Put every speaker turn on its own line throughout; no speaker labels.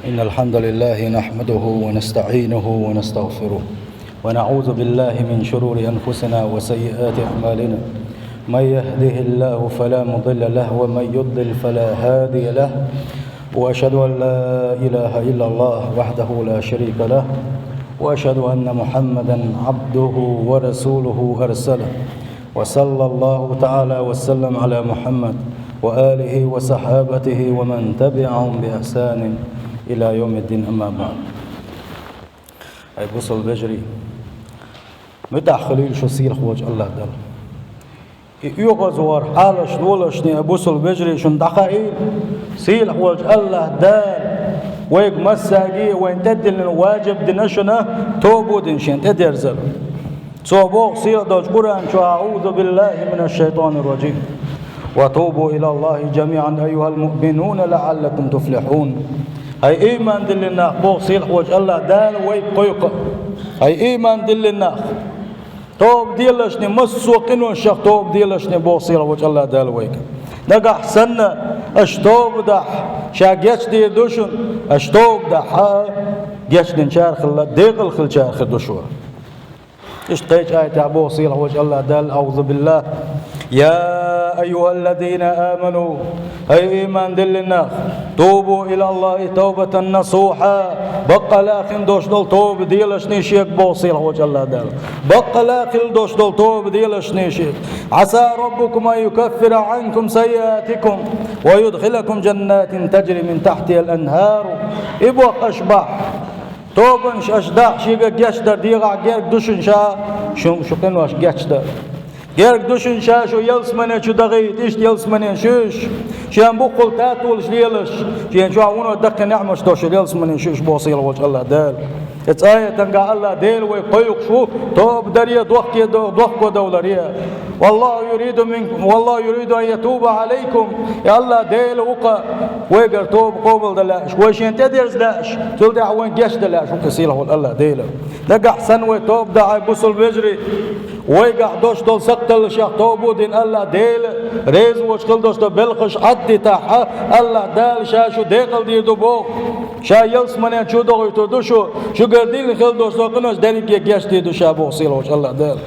إن الحمد لله نحمده ونستعينه ونستغفره ونعوذ بالله من شرور أنفسنا وسيئات أعمالنا. من يهده الله فلا مضل له ومن يضلل فلا هادي له، وأشهد أن لا إله إلا الله وحده لا شريك له، وأشهد أن محمدا عبده ورسوله أرسله. وصلى الله تعالى وسلم على محمد وآله وصحابته ومن تبعهم بإحسان إلى يوم الدين. أما بعد، أي بوصل بجري متى خليل شو سيل خوج الله دل يوغز ور حالش دولشني أبوصل بجري شن دقائل سيل خوج الله دل ويق مساقي وين تدل واجب دنشنا توبو دنشين تدرزل صوبوق سيل دوج قرآن شو أعوذ بالله من الشيطان الرجيم وتوبوا إلى الله جميعا أيها المؤمنون لعلكم تفلحون. هاي إيمان دلنا بوق سيل خوج الله دال ويق قيق هاي إيمان دلنا توب ديلشني مسوقين وشق توب ديلشني بوق سيل خوج الله دال ويق نقح سنة اشتوب دح شاقيش دي دوشن اشتوب دح قيش دين شارخ الله ديقل خل شارخ دوشوا اشتيج آية بوق سيل خوج الله دال أعوذ بالله يا أيها الذين آمنوا أي إيمان دلنا توبوا إلى الله توبة نصوحا بقى لاخن دوش دول توب ديلش نيشيك بوصيل هو جل دال بقى لاخن دوش دول توب ديلش نيشيك عسى ربكم أن يكفر عنكم سيئاتكم ويدخلكم جنات تجري من تحتها الأنهار إبوق أشبح توبنش أشداح شيقا جاشدر ديغا جيرك دوشن شا شقين واش جاشدر جيرك دوشن شاشو يلس مني شو دغيت إيش يلس مني شوش شان بقول تاتولش ليلش شان شو عونو دق نعمش دوش يلس مني شوش بوصيل وجه الله دال آية تنقى الله ديل ويقيق شو توب دريا دوخ ودولريا والله يريد أن يتوب عليكم يا الله ديل وقا ويقر توب قوبل دلاش وشين تدرس لاش تقول دع وين جاش دلاش وكسيله الله ديل نقع سنوي توب دع بوصل بجري ويقع دوش دول سقتل شيخ توبو دين الله ديل ريز وشخل دوش دول بلخش عدي تاح الله دال شاشو ديقل دي دبوق شا يلس منين شو دوغي تودوشو شو قردين خل دوش دول قنوش داريك يجاش دي دو شابو صيلوش الله دال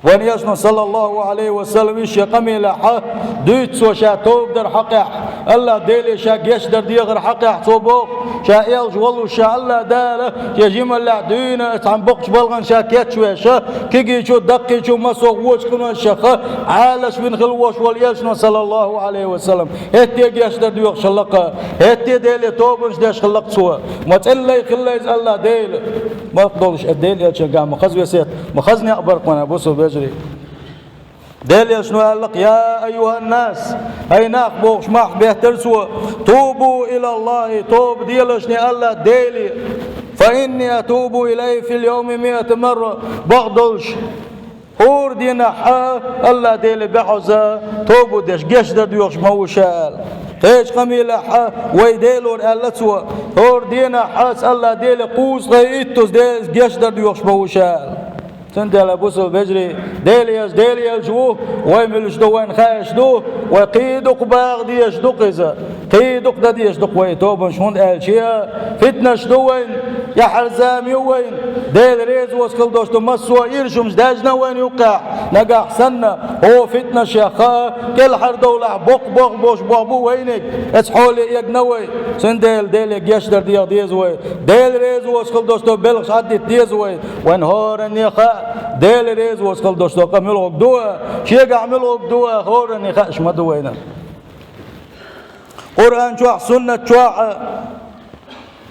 وان يسنو صلى الله عليه وسلم إيش يقمي لحا دويت وشا توب در حقح الله ديلي شا جيش در ديغر حقح توبوق شا إلج والو شا الله داله يجيم الله دوينة تعم بقش بلغن شا كيتشوي شا كيجي شو دقي شو مسوق وش كنو شخ عالش بن خلوش واليسنو صلى الله عليه وسلم هتي جيش در ديغ شلقه هتي ديلي توبنش ديش خلق سوا ما تقلي خليز الله ديل ما تقولش الديل يا شجاع مخز وسيت مخزني أقبرك وانا بوسو بجري ديل شنو قال لك يا أيها الناس أي ناق بوش ماح بيهترسوا توبوا إلى الله توب ديلشني الله ديلي فإني أتوب إليه في اليوم 100 مرة بغضلش أور دينا حا الله ديلي بعزة توبوا ديش جيش دا ديوش موشال قيش قميلة حا ويديلور ألتسوا أور دينا حاس الله ديلي قوس غيتوس ديش جيش دا ديوش موشال تندل بوصل بجري ديلياس جوه ويملش دو وين خايش دو وقيدق باغ ديش دقزة قيدق دا ديش دق وين توبن شون الشيا فتنش دو وين يا حرزامي وين ديل ريز وسكل دوش تمسوا يرشمش داجنا وين يوقع نقع سنة هو فتنش يا خا كل حر دولة بق بوش بابو وينك اسحولي يقنوي سن ديل يقشدر ديز وين ديل ريز وسكل دوش تو بلغش عدي ديز وين هورن يا خا ديل ريز وسكل دوش تو قملوك دوا شيق عملوك دوا هورن يا خاش ما دوينا قرآن شوح سنة شوح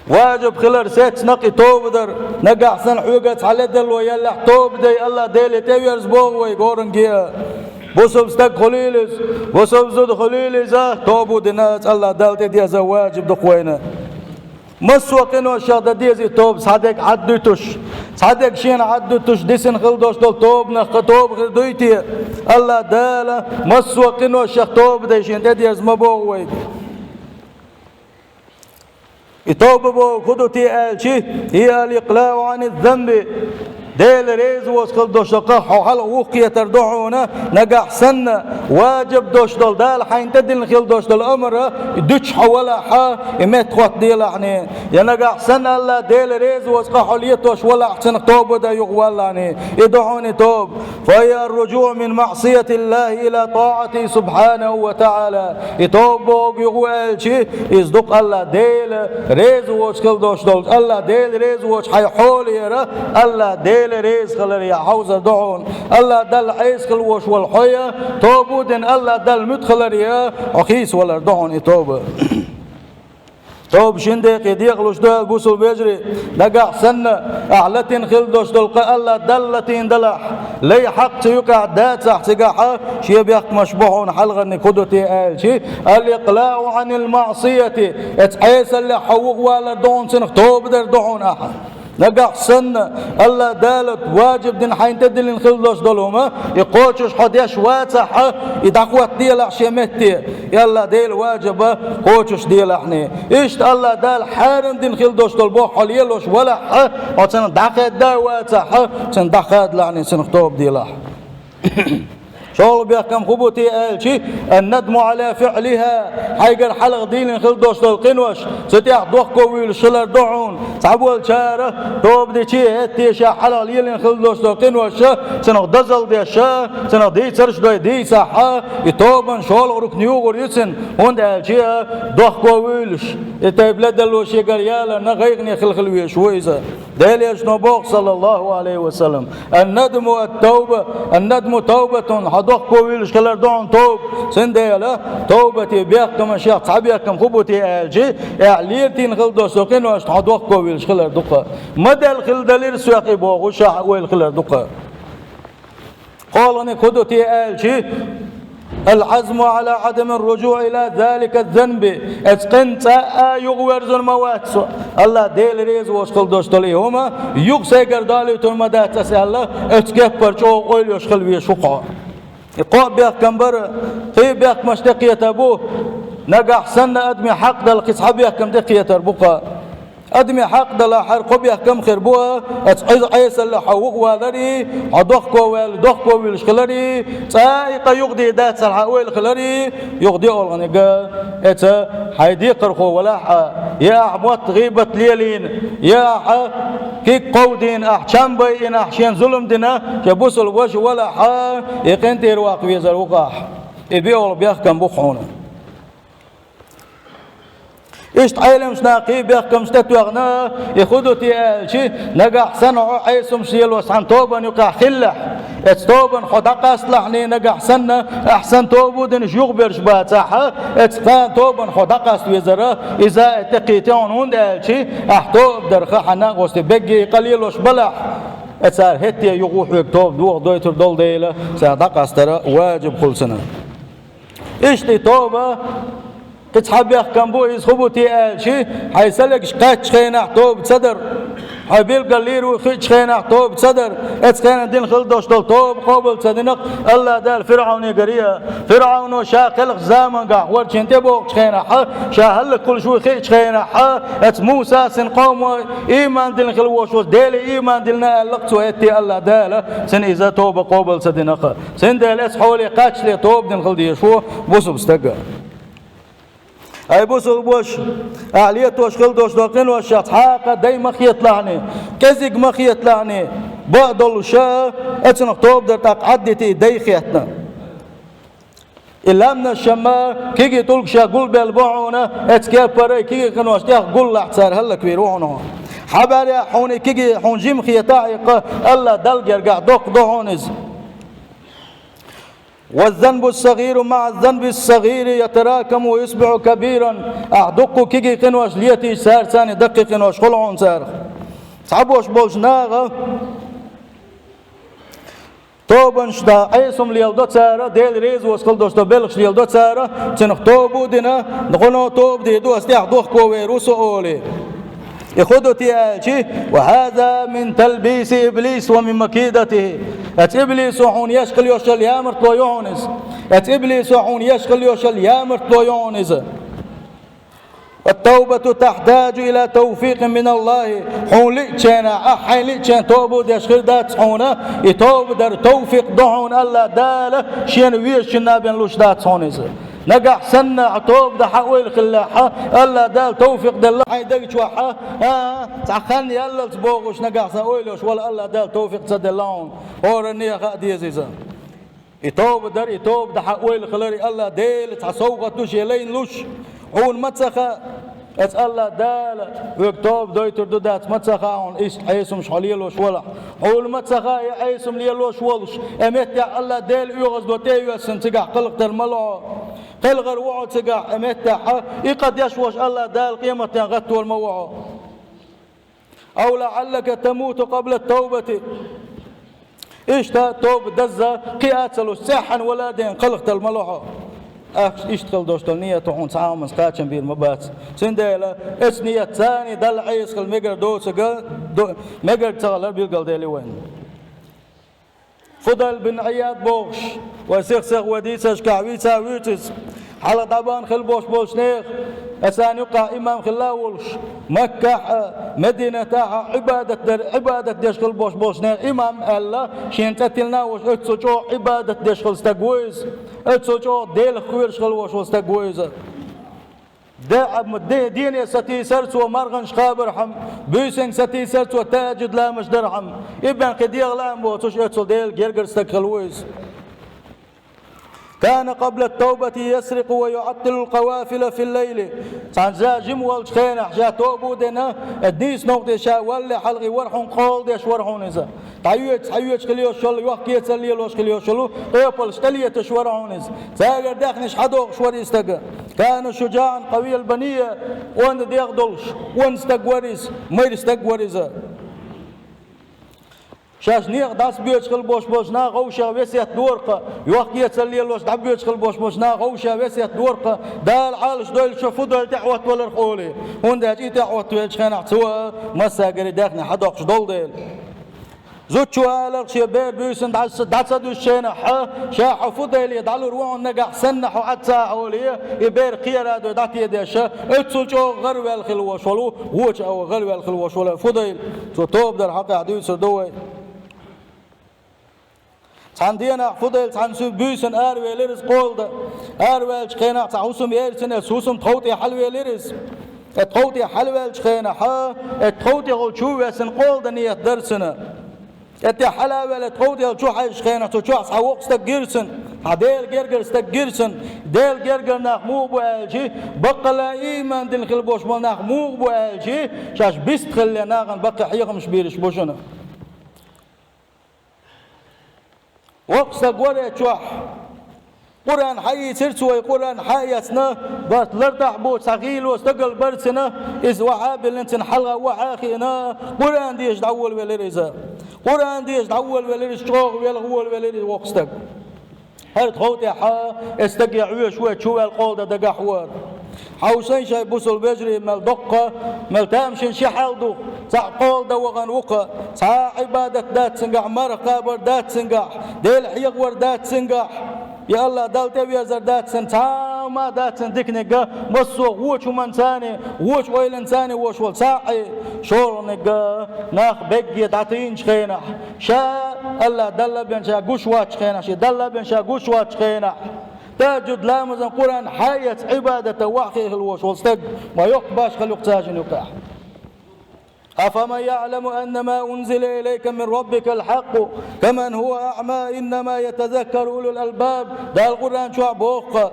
واجب خلر سيت نقي توب در نقع سن حوقت على دل ويلا توب دي الله ديلي تيرز بوغ ويقورن جيا بوسب ستك خليلز بوسب زود خليلز توبو دينات الله دالتي دي واجب دقوينا مسوقين وشاق ديزي توب صادق عدتش صادق شين عدتش ديسن خلدوش دول توب نخ توب خدويتي الله داله مسوقين وشاق توب ديشين ديز مبوغ ويك التوبة خذوا تي شيء هي الإقلاع عن الذنب ديل ريز وسخل دوشقة حال وقية تردعونا نجح سنة واجب دوش دول دال حين تدل خل دوش دول أمر دوش حولا حا إمت خوات ديل يعني ينجح سنة الله ديل ريز وسخل حليتوش ولا أحسن توب دا يقول يعني يدعوني توب فهي الرجوع من معصية الله إلى طاعته سبحانه وتعالى يتوب ويقول شيء يصدق الله ديل ريز وسخل دوش دول الله ديل ريز وش حي حول يرى الله ديل ريز خلر يا حوزر دعون الله دل عيس خل وش والحياة توبودن الله دل مدخلر يا أخيس ولا دعون يتوب توب شندق يديقلوش دول بوصل بيجري دقع سنة أعلتين خل دوش دلقى الله دلتين دلح لي حق تيقع دات سحتقع شي بيق مشبوحون حلغة نكودتي آل شي الإقلاع عن المعصية اتحيس اللي حوق ولا دون سنخ توب در دعون أحد نقع سنة الله دالت واجب دين حين تدلين خلوش دلهما يقوشش حديش واتح يدقوات ديال عشيمتي يلا ديل واجب قوشش ديال احني إيشت الله دال حارم دين خلوش دلبو حليلوش ولا وتن دقات دا واتح تن دقات لعني سنختوب ديال شغل بيحكم خبوتي آلشي الندم على فعلها حيقر حلق دين خلدوش القنوش ستيح دوخكو ويلشلر دعون تعبول شارة توب دي شي هتي شا حلق ليلين خلدوش القنوش سنخ دزل دي شا سنخ دي ترش دي ساحا يتوبن شغل ركنيوغر يسن هند آلشي دوخكو ويلش يتبلد اللوش يقر يالا نغيغني خلخل ويشويزة داليش نبوغ صلى الله عليه وسلم الندم والتوبة الندم توبة دوخ ويلش كلر دون توب سنديلا توبتي بيحكم شيخ صحابيكم خبوتي الجي اعليرتين خل دوسوقين واش دوخ ويلش كلر دقه مدل خل دليل سواقي بوغ وشا ويل كلر دقه قالني خدوتي الجي العزم على عدم الرجوع إلى ذلك الذنب اسقنت يغورز الموات الله ديل ريز وشخل دوشتلي هما يغسي قردالي تلمدات تسأل اتكبر شو قول يشخل ويشقع يقول بيحكم بر في بيحكم اشتقية أبوه نقع سنة أدمي حق دل قصحى بيحكم دقية أربقى أدمي حق دل حرق بيحكم خربوها عيسى اللي حوق والري عدوخكو والدوخكو والشخلري سائق يغدي دات الحويل خلري يغدي أولغنقا إتا حيدي قرخو ولا يا أحمد غيبة ليلين يا كيك قودين أحشام بيين أحشين ظلم دينا كبوس الوجه ولا حا يقين تيرواق ويزر وقاح يبيعوا بيحكم بوخونا إيش تعلم شناقي بيحكم ستتوغنا يخدو تيالشي نقع سنع عيسم شيل وسعن توبا يقع خلح اتوبا خدق اصلحني نقع سنة احسن توبو دنش يغبرش باتاحة اتفان توبا خدق اصلوزرا اذا اتقيتون هند الشي احتوب درخا حنا غوستي بقي قليل وش بلح اتسار هتي يغوح يكتوب دوغ دويتر دول ديلا صدق استرا واجب كل سنة إيش تي توبة تحب يحكم بو يسخبوتي آلشي حيسلك شقات خينا توب صدر حبيل قليل وخيش خينا توب صدر اتخينا دين خلدوش دول توب قبل صدنق الله دال فرعون يقريها فرعون وشاقلق زامن قاع ورشين تبوك خينا حا شاهل كل شوي خيش خينا حا ات موسى سن قوم ايمان دين خلوش ديلي ايمان دلنا لقتو اتي الله دال سن اذا توب قبل صدنق سن دال اسحولي قاتش لي توب دين خلدي شو بوسو بستقى أي بوسو بوش أعليت وشخل دوش دوقين وشات حاقة داي مخيط لعني كزيق مخيط لعني بعض الشاء اتنق توب در تقعدتي داي خيطنا إلا من الشماء كيجي تلك شا قل بالبعونة اتكاب بري كيجي كنواش تيخ قل لحتسار هلك بيروحنا حباري حوني كيجي حون جيم خيطائق الله دل يرقع دوق دوهونز والذنب الصغير مع الذنب الصغير يتراكم ويصبح كبيرا أعدق كيجي قنوش ليتي سار ثاني دقي قنوش خلعون سار تعبوش بولش ناغا توبن شتا عيسم ليلدو سارة ديل ريز وسخل دوشتا بلغش ليلدو سارة تنخ توبو دينا نغنو توب ديدو استيح دوخكو ويروسو أولي يخدو تيالشي وهذا من تلبيس إبليس ومن مكيدته إبليس وحون يشغل يوشل يامر طويونز إبليس وحون يشغل يوشل يامر طويونز التوبة تحتاج إلى توفيق من الله. حون لئتنا أحين لئتنا توبو ديشخر دات حونا يتوب در توفيق دعون الله دالة شين ويش شنابين لوش دات حونيز نقع سنة عطوب ده حويل خلاحة الله دال توفيق دل حيدك شوحة تعخني الله تبوغش نقع سويلوش ولا الله دال توفيق تدلون أورني خادي زيزا يتوب در يتوب ده حويل خلاري الله ديل تعسوق توش يلين لوش حون متسخة الله دال ويكتوب دويتر دودات متسخة عون عيسم شحليلوش ولا حون متسخة عيسم ليلوش ولش أمت الله ديل يغز دوتي يسن تقع قلق الملعو قل غير وعو تقع أمتها يقد يشوش الله دال قيمة غتو الموعو أو لعلك تموت قبل التوبة إيش توب دزة قياتلو ساحن ولا دين قلقت الملوحو اشتغل دوشتل نية تحون تعامل سقاتشن بير مبات سنديلا اس نية ثاني دل عيسخل مقر دوسة مقر تغلر بيلقل ديلي وين فضل بن عياد بوش وسيخسخ وديسش كعويسا ويتس على طبان خل بوش بوشنيخ أسان يقع إمام خلاولش مكة مدينة تاعها عبادة ديش خل بوش بوشنيخ إمام الله شين تتلناوش اتسوچو عبادة ديش خل استقويز اتسوچو ديل خويرش خل وش استقويز دين ستي سرت ومرغن شخابر حم بيسن ستي سرت وتاجد لا مش درحم ابن قديغ لام بوتوش اتسول ديل جرجر استقلويز كان قبل التوبة يسرق ويعطل القوافل في الليل تنزاجم والشخين حجا توبو دنا الديس نوقت شا ولا حلقي ورحون قول ديش ورحون إذا تعيوش خليو شل يوحكي تسلي لوش خليو شلو قيبل اشتلية تشورحون إذا تاجر داخنش حدوق شوري استقى كان شجاعا قوي البنية وان ديغ دولش وان استقوريز مير استقوريز شاش نيغ داس بيوش خل بوش بوش نا غوشة وسيت دورقة يوحكي تسلي لوش دعب بيوش خل بوش بوش نا غوشة وسيت دورقة دال عالش دول شوفو دول تعوت ولا رخولي هون دا جي تعوت ويش خان اعتوا مسا قري داخني حدوقش دول ديل زوتشو آلق شبير بيوسن دعسة دوشينا شاحو فضيل يدعلو روعون نقع سنحو عدسا حوليه يبير قيرا دو دعتي يديشا اتسوچو غروي الخلوش ولو ووش او غروي الخلوش ولا فضيل توب در حقي عديوسر دوي تاندينا فضيل تانسو بيسن آروي لرز قولدا آروي شخينا تعوسم يرسن سوسم تخوتي حلوي لرز تخوتي حلوي شخينا تخوتي غلشو يسن قولدا نية درسنا اتي حلاوة تخوتي غلشو حي شخينا تشو عصاوق استقرسن ديل جرجر استقرسن ديل جرجر نخمو بو الجي بقلا ايمان دين خلبوش مال نخمو بو الجي شاش بيست خلي ناغن بقى حيقم شبيرش بوشنا وقصة قوري تشوح قرآن حي سرسوي قرآن حياتنا بات لرتح بوت سخيل واستقل برسنا إذ وحاب لنتن حلقة وحاخينا قرآن ديش دعول ولرزا قرآن ديش دعول ولرز شوغ ويلغول ولرز وقصتك هل تخوتي استقي عويش وشوى القول دقا حوار حوسين شاي بوصل بجري مال دقة مال تامشن شحال دو ساع قول دوغن وقا ساع عبادة دات سنقع مرقابر دات سنقع ديل حيق ور دات سنقع يا الله دال تبي أزر دات سن ما دات سن دكنقا مصوغ وش ومن ثاني وش ويلن ثاني وش وال ساعي شور نقا ناخ بقية تعطين شخينا شا الله دل بين شا قشوات شخينا شا دل بين شا قشوات شخينا تجد لامزن قرآن حياة عبادة وحقه الوش والستق ما يقباش خلق تاجن يقع أفمن يعلم أن ما أنزل إليك من ربك الحق كمن هو أعمى إنما يتذكر أولو الألباب دا القرآن شو عبوق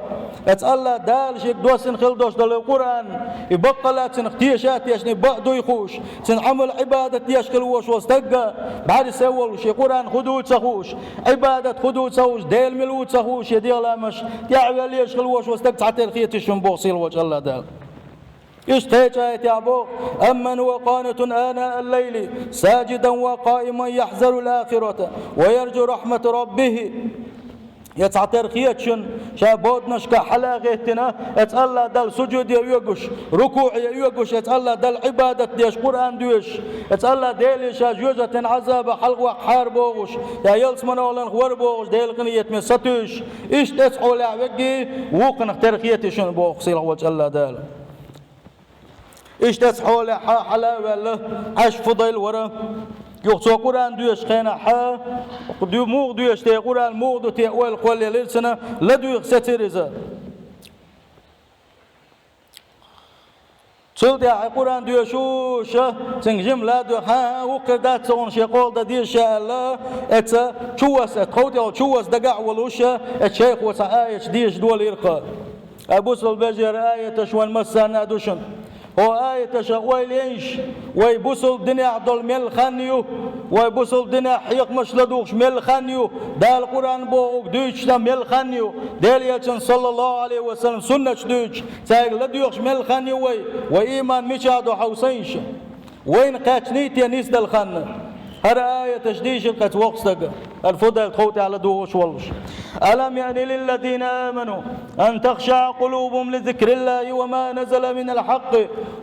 الله دال شيك دوسن خلدوش دال القرآن يبقى لا تنختيشات يشني بعدو يخوش تنعمل عبادة يشكل وش واستقى بعد يسول شي قرآن خدود سخوش عبادة خدود سخوش ديل ملود سخوش يدير لامش يعمل يشكل وش واستقى حتى الخيط الشنبوصيل وجه الله دال يشتهيج آية يعبوق أمن هو قانت آناء الليل ساجدا وقائما يحذر الآخرة ويرجو رحمة ربه يتعطر خيتشن شابودنش كحلاقتنا يتألى دل سجود يوقش ركوع يوقش يتألى دل عبادة ديش قرآن ديش يتألى ديل شاجوجة عذاب حلق وحار بوغش يا يلس من أولن خوار بوغش ديل قنية من ستوش إيش تسعو لعوقي وقن اختر خيتشن بوغ سيلا وجه الله دال إشتس حول حلاوة له عش فضيل ورا يخصو قرآن دوش خينا حا دو موغ دوش تي قرآن موغ دو تي أول قولي للسنة لدو يخسترزا تلدي قرآن دوشوشة تنجم لا دو ها وقردات سون شيقول دا دير شاء الله اتا شوس اتخوتي او شوس دقع ولوشة الشيخ وسا آية ديش دول يرقى أبوس البجر آية شوان مسانا دوشن هو آية شوال ينش ويبوسل الدنيا عدل ميل خانيو ويبوسل الدنيا حيق مش لدوش ميل خانيو دا القرآن بوغ دوش دا ميل خانيو دال يلشن صلى الله عليه وسلم سنة دوش تايق لدوش ميل خانيو وإيمان مشادو حوسينش وين قاتنيتي نيس دا الخان هر آية تشديش القت وقصدق الفضل الخوتي على دوغش والوش ألم يعني للذين آمنوا أن تخشع قلوبهم لذكر الله وما نزل من الحق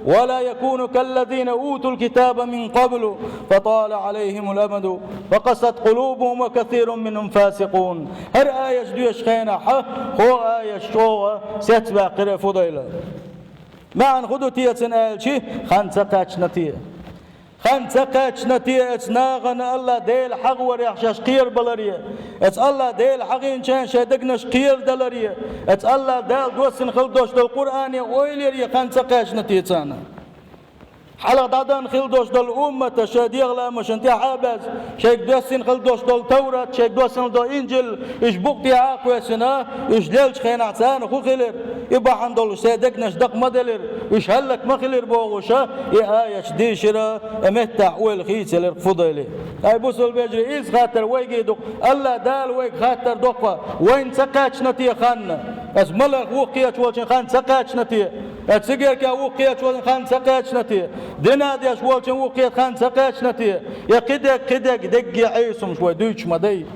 ولا يكونوا كالذين أوتوا الكتاب من قبل فطال عليهم الأمد فقست قلوبهم وكثير منهم فاسقون هر آية جديش خينا هو آية شوة ستبع قرأ فضيلة معن خدو تيتن آلشي خانسا قاتش نتيه خانسا قاتش نتيه اتناغن الله ديل حق وريحشاش قير بلاريه ات الله ديل حقين شان شادقنش قير دلاريه ات الله دال دوسن خلدوش دل قرآن اويليريه خانسا قاتش نتيه تانا حلق دادان خلدوش دل أمة شاديغ لا مشنتي حابز شيك دوسن خلدوش دل توراة شيك دوسن دل إنجل إش بوقتي عاقوسنا إش ليلش خينا عسان خو خلر إبا حندل سيدقنش دق مدلر إش هلك مخلر بوغوشا آيش ديشرا امتع والخيس للفضيلي أي بوصل بيجري إز خاطر ويجيدوك الله دال ويك خاطر دوقا وين سقاش نتي خان أز ملك وقياش والشن خان سقاش نتي أتسجل كوقياش والشن خان سقاش نتي دناديش والشن وقياش خان سقاش نتي يا قدك دق عيسم شوي دوش مدي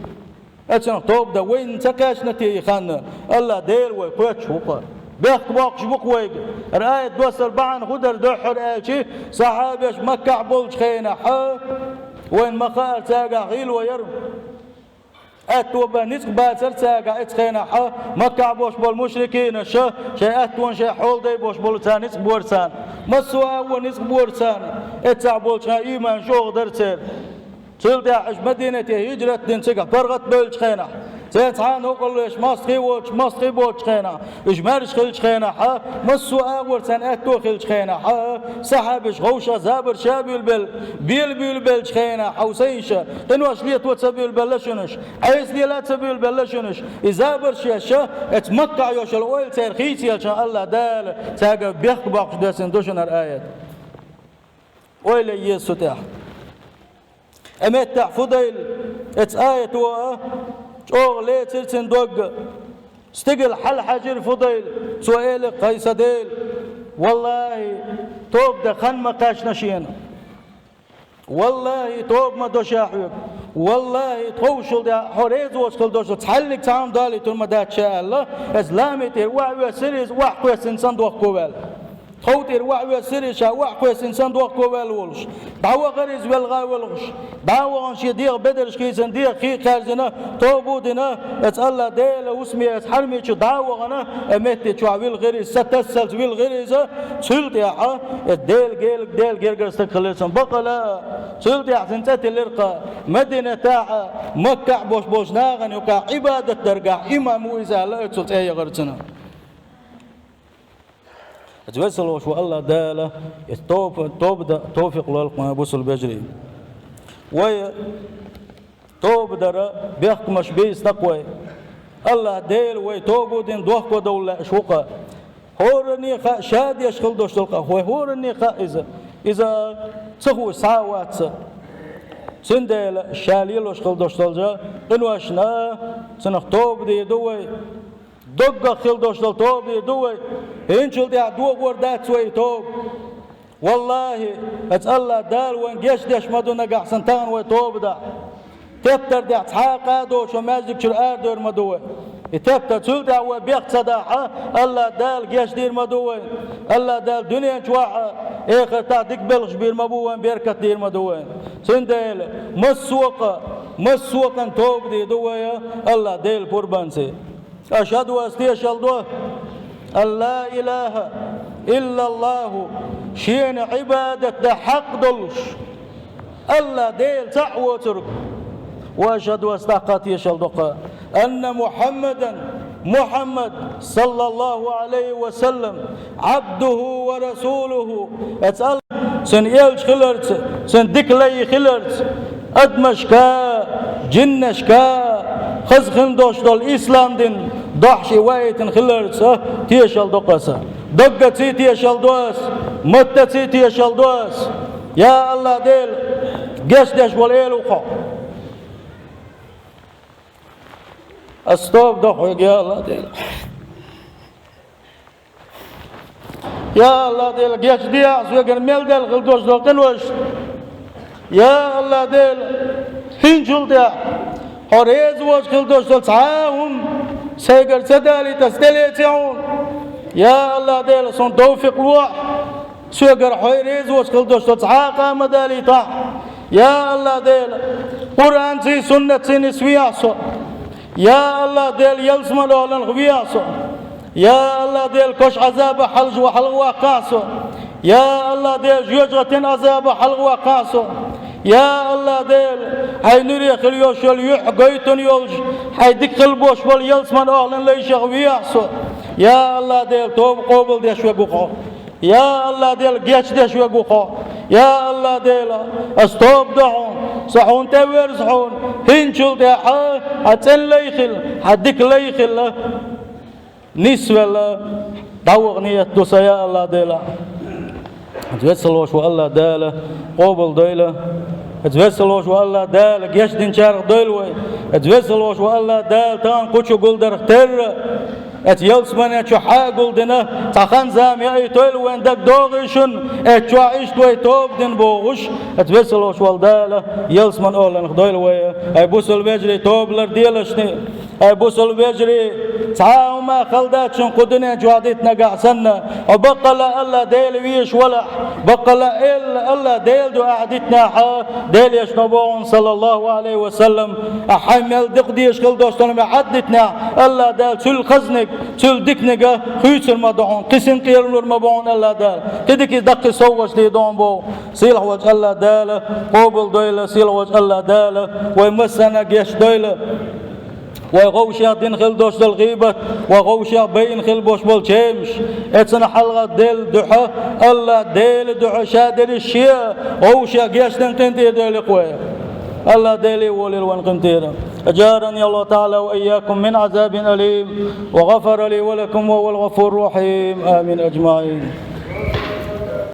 أتسن طوب دا وين سقاش نتي خان الله ديل ويقوش وقا بيخت باقش بقويق رأيت دوسر بعن خدر دحر آشي صحابيش مكع بولش خينا حا وين مخار تاقع غيل ويرم أتوبة نسق باسر تاقع اتخينا حا مكع بوش بالمشركين شا أتوان شا حول دي بوش بولتان نسق بورسان مسوا ونسق بورسان اتسع بولش إيمان شوغ درسر تلدي عش مدينة هجرة دنسقع فرغت بولش خينا تيتعان وقلش مصخي بوش خينا اجمارش خلش خينا حا مسو اول سن اتو خلش خينا حا سحبش غوشة زابر شابيل بل خينا حوسيشة انواش ليت وتسبيل بلشنش عيس لي لا تسبيل بلشنش ازابر شيشة اتمقع يوش الاول ترخيص يلشان الله دال تاقا بيخ باقش داسن دوشن الآيات ويلي يسو تاح امتع فضيل ات آية شوغ ليه ترسن دوغ استقل حل حجر فضيل سؤال قيس ديل والله توب ده خن مقاش نشينا والله توب ما دوشاحيك والله توشل ده حريز وشكل دوشل تحلق تعام دالي تلما ده شاء الله اسلامي تير وعوى سريز وحكوى سنسان دوغ كوبال خوتير وعوى سريشا وحكوى سنسان دوغ كوبال ولش دعوة غريز والغا ولغش دعوة انشي ديغ بدرش كيسن ديغ خي خارزنا توبودنا اتسألا ديلا واسمي اتحرمي چو دعوة غنا امتي چو عويل غريز ستسل ويل غريزة تسلت يحا ديل جيل استقلسن بقلا تسلت يحا سنتات الارقى مدينة تاعا مكع بوش ناغن يقع عبادة درقع امام ويزا لا اتسلت اي غرسنا اتوسل وشو الله داله توفق للقما بوصل بجري وي توب در بيحق مش بيس تقوي الله ديل وي توبو دين دوحكو دولة شوقا هورني شاد يشغل دوش تلقى هورني إذا تخو ساوات سندل شاليل وشغل دوش تلجا إنواشنا سنخ توب دي دوي دقة خيل دوش توب دي دوي إنشل دي عدوغ وردات سوي توب والله الله دال وين ديش مدونا قحسن تان ويتوب دا تبتر دي عتحاقا دوش وماجدك شرآر دور مدوي تبتر تول دا وبيخت صداحة الله دال جيش دير مدوي الله دال دنيا شواحة اخر تعديك بلغش بير مبوين بيركت دير مدوي سنديل مسوقا توب دي دوي الله ديل قربانسي أشهد واستيشهد أن لا إله إلا الله شين عبادة ده حق دلش الله ديل تعوى ترك وأشهد واستحقات يشهد أن محمد صلى الله عليه وسلم عبده ورسوله أتسأل سن إيلش خلرت سن دكلي خلرت أدمشكا جنشكا خزخن دوش دول إسلام دين ضحشي وايتن خلرت تيشل دقسا دقتي تيشل دوس متتي تيشل دوس يا الله ديل قش دش والإيلوخا استوب دخوك يا الله ديل يا الله ديل قش دياس ويقر ميل ديل خلدوش دول قنوش يا الله ديل هنجل ديا هوريز وش خلدوش دول تعاهم سيقر سدالي تستليتعون يا الله ديل صن توفيق الوح سيقر حويريز وش خلدوش دول تعاقا مدالي طاح يا الله ديل قرآن سي سنة سي نسوياسو يا الله ديل يلسم الأولن غبياسو يا الله ديل كش عذاب حلج وحلق وقاسو يا الله ديل جوجة عذاب حلق وقاسو يا الله ديل هاي نري خليوش اليوح قيتن يولج هاي ديك البوش واليلسم الأولن ليش غبياسو يا الله ديل توب قوبل ديش وقوقو يا الله ديل قيش ديش وقوقو يا الله ديل استوب دعون صحون تاوير صحون هنشل دي حتن ليخل حدك ليخل نسوة الله دوغ نية دوسا يا الله ديلا اتوسلوش والله دالا قوبل ديلا اتوسلوش والله دالا قيش دين شارق ديلوي اتوسلوش والله دال تان قوشو قلدر اختر اتيلس من اتشو حاقل دينا تخان زامي اي تويل وين دك دوغيشن اتشو عيشت وي توب دين بوغش اتوسلوش والدالا يلس من اولن خدويل وي اي بوسل بيجري توبلر ديلشني اي بوسل بيجري تعاو ما خلداتشن قدني جواديتنا قعسنا وبقى لا الله ديل ويش ولا بقى لا الله ديل دو قعدتنا ديل يشنبون صلى الله عليه وسلم احمل دقديش خل دوستنا عدتنا الله دال تل خزنك تل دكنك خيتر ما دعون قسم قيرنور ما بون الله دال كدك دق سوغش دي دون بو سيل وجه الله دال قوبل ديل سيل وجه الله دال ومسنا قيش ديل وغوشا دين خل دوش الغيبة وغوشا بين خل بوش بالشمش اتسنا حلقة ديل دحى الله ديل دحى شادر الشيا غوشا قياش تنتي ديل قوي الله ديلي ولي الوانقمتيرا أجارني الله تعالى وإياكم من عذاب أليم وغفر لي ولكم وهو الغفور الرحيم آمين أجمعين.